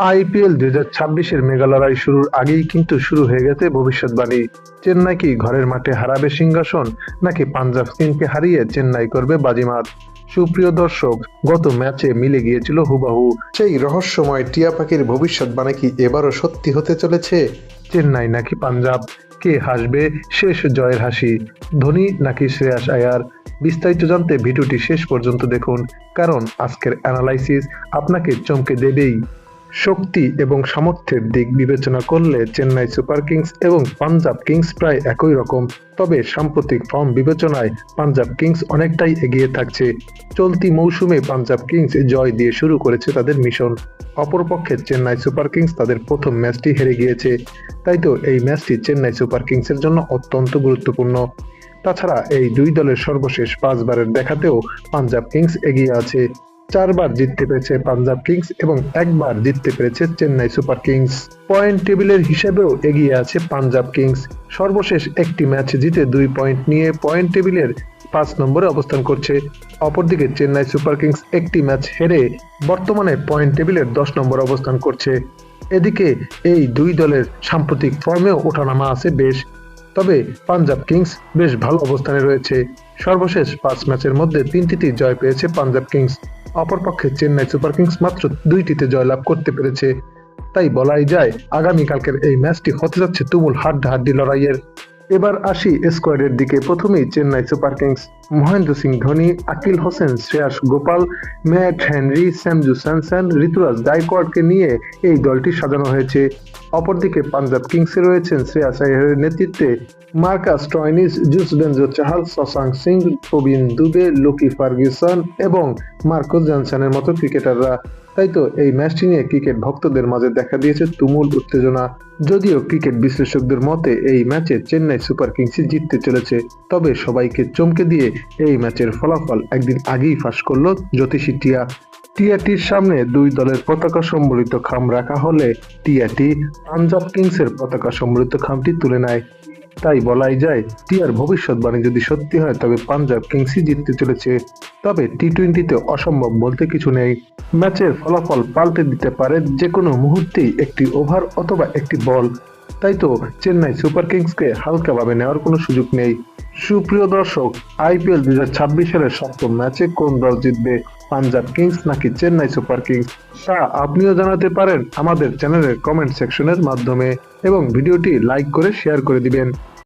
IPL ২০২৬-এর mega লড়াই শুরুর আগেই কিন্তু শুরু হয়ে গেছে ভবিষ্যৎবাণী। চেন্নাই কি ঘরের মাঠে হারাবে সিংহাসন, নাকি পাঞ্জাব কিংসকে হারিয়ে চেন্নাই করবে বাজিমাত? সুপ্রিয় দর্শক, গত ম্যাচে মিলে গিয়েছিল হুবাহু সেই রহস্যময় টিয়া পাখির ভবিষ্যৎবাণী কি এবারও সত্যি হতে চলেছে? চেন্নাই নাকি পাঞ্জাব, কে হাসবে শেষ জয়ের হাসি, ধোনি নাকি শ্রেয়াস আয়ার? বিস্তারিত জানতে ভিডিওটি শেষ পর্যন্ত দেখুন, কারণ আজকের অ্যানালাইসিস আপনাকে চমকে দেবেই। শক্তি এবং সামর্থ্যের দিক বিবেচনা করলে চেন্নাই সুপার কিংস এবং পাঞ্জাব কিংস প্রায় একই রকম, তবে সাম্প্রতিক ফর্ম বিবেচনায় পাঞ্জাব কিংস অনেকটাই এগিয়ে থাকছে। চলতি মৌসুমে পাঞ্জাব কিংস জয় দিয়ে শুরু করেছে তাদের মিশন। অপরপক্ষে চেন্নাই সুপার কিংস তাদের প্রথম ম্যাচটি হেরে গিয়েছে, তাই তো এই ম্যাচটি চেন্নাই সুপার কিংসের জন্য অত্যন্ত গুরুত্বপূর্ণ। তাছাড়া এই দুই দলের সর্বশেষ 5 বারের দেখাতেও পাঞ্জাব কিংস এগিয়ে আছে। 4 বার জিততে পেরেছে পাঞ্জাব কিংস এবং একবার জিততে পেরেছে চেন্নাই সুপার কিংস। পয়েন্ট টেবিলের হিসেবেও এগিয়ে আছে পাঞ্জাব কিংস। সর্বশেষ একটি ম্যাচ জিতে 2 পয়েন্ট নিয়ে পয়েন্ট টেবিলের 5 নম্বরে অবস্থান করছে। অপরদিকে চেন্নাই সুপার কিংস একটি ম্যাচ হেরে বর্তমানে পয়েন্ট টেবিলের 10 নম্বরে অবস্থান করছে। এদিকে এই দুই দলের সাম্প্রতিক ফর্মেও ওঠানামা আছে বেশ, তবে পাঞ্জাব কিংস বেশ ভালো অবস্থানে রয়েছে। সর্বশেষ 5 ম্যাচের মধ্যে 3টিতে জয় পেয়েছে পাঞ্জাব কিংস। অপরপক্ষে চেন্নাই সুপার কিংস মাত্র 2টিতে জয়লাভ করতে পেরেছে। তাই বলাই যায় আগামীকালকের এই ম্যাচটি হতে যাচ্ছে তুমুল হাড্ডাহাড্ডি লড়াইয়ের। এবার আসি স্কোয়াডের দিকে। প্রথমেই Chennai Super Kings. Mahendra Singh Dhoni, Akeal Hosein, Shreyas Gopal, Matt Henry, Sanju Samson, Ruturaj গায়কোয়াড়কে নিয়ে এই দলটি সাজানো হয়েছে। অপরদিকে পাঞ্জাব কিংসে রয়েছেন শ্রেয়াস আইয়ারের নেতৃত্বে মার্কাস স্টয়নিস, যুজবেন্দ্র চাহাল, শশাঙ্ক সিং, প্রবীণ দুবে, লোকি ফার্গুসন এবং মার্কোস জনসনের মতো ক্রিকেটাররা। তাই তো এই ম্যাচটি নিয়ে ক্রিকেট ভক্তদের মাঝে দেখা দিয়েছে তুমুল উত্তেজনা। যদিও ক্রিকেট বিশ্লেষকদের মতে এই ম্যাচে চেন্নাই সুপার কিংসই জিততে চলেছে, তবে সবাইকে চমকে দিয়ে এই ম্যাচের ফলাফল একদিন আগেই ফাঁস করলো জ্যোতিষী টিয়া। টিয়াটির সামনে দুই দলের পতাকা সম্বলিত খাম রাখা হলে টিয়াটি পাঞ্জাব কিংসের পতাকা সম্বলিত খামটি তুলে নেয়। তাই বলাই যায় টিয়ার ভবিষ্যৎবাণী যদি সত্যি হয় তবে পাঞ্জাব কিংসই জিততে চলেছে। তবে টি-20তে অসম্ভব বলতে কিছু নেই। ম্যাচের ফলাফল পাল্টে দিতে পারে যে কোনো মুহূর্তেই একটি ওভার অথবা একটি বল। তাই তো চেন্নাই সুপার কিংসকে হালকাভাবে নেওয়ার কোনো সুযোগ নেই। সুপ্রিয় দর্শক, আইপিএল 2026 সালের সপ্তম ম্যাচে কোন দল জিতবে, পাঞ্জাব কিংস নাকি চেন্নাই সুপার কিংস? তা আপনিও জানাতে পারেন আমাদের চ্যানেলের কমেন্ট সেকশনের মাধ্যমে, এবং ভিডিওটি লাইক করে শেয়ার করে দিবেন।